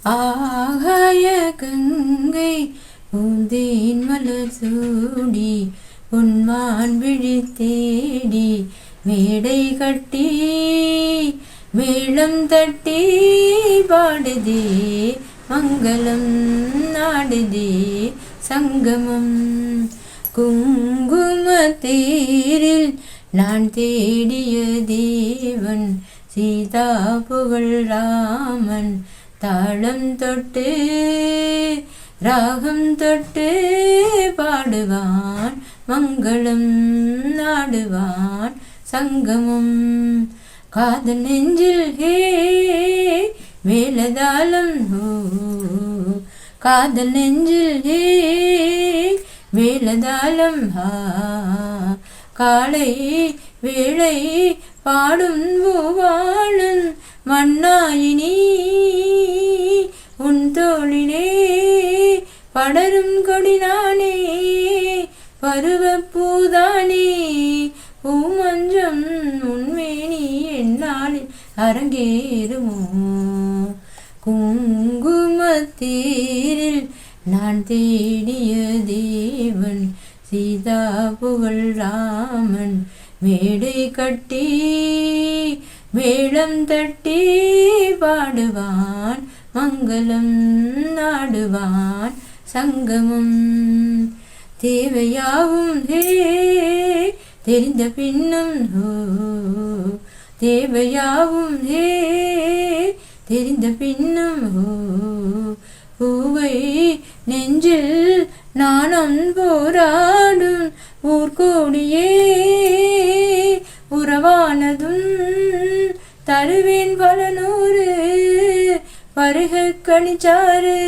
ஆகாய கங்கை பூந்தேன் மலர் சூடி பொன்மான் விழி தேடி மேடை கட்டி மேளம் தட்டி பாடுதே மங்களம் நாடுதே சங்கமம். குங்குமத்தேரில் நான் தேடிய தேவன் சீதா புகழ் ராமன் தாளம் தொட்டு ராகம் தொட்டு பாடுவான் மங்களம் நாடுவான் சங்கமம். காதல் நெஞ்சில் ஹே மேலதாளம் ஹோ காதல் நெஞ்சில் ஹே மேலதாளம் ஹா காலை வேளை பாடும் பூவாளும் மண்ணாயினி உன் தோளினே படரும் கொடினானே பருவப்பூதானே பூமஞ்சம் உன்மேனி என்னாலில் அரங்கேறுமோ. குங்குமத்தேரில் நான் தேடிய தேவன் சீதா புகழ் ராமன் மேடை கட்டி மேளம் தட்டி பாடுவான் மங்களம் நாடுவான் சங்கமம். தேவையாவும் ஹே தெரிந்த பின்னும் ஹோ தேவையாவும் ஹே தெரிந்த பின்னும் ஹோ பூவை நெஞ்சில் நானும் போராடும் ஊர்கோடியே உறவானதும் தருவேன் பல நூறு பருக கணிச்சாறு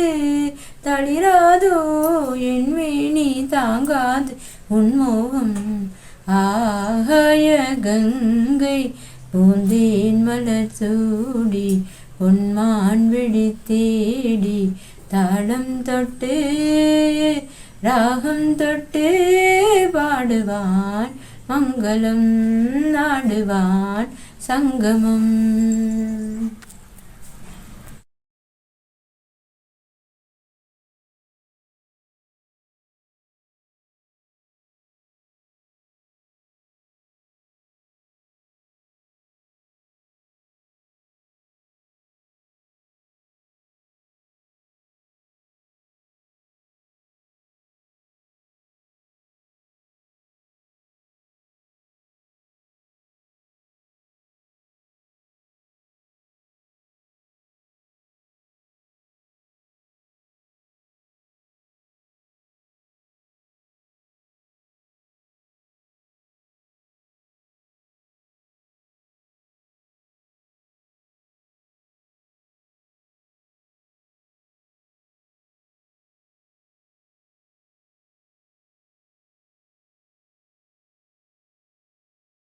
தளிராதோ என் மேனி தாங்காது உன்மோகம். ஆகாய கங்கை பூந்தேன் மலர் சூடி பொன்மான் விழி தேடி தாளம் தொட்டு ராகம் தொட்டு பாடுவான் மங்களம் நாடுவான் சங்கமம்.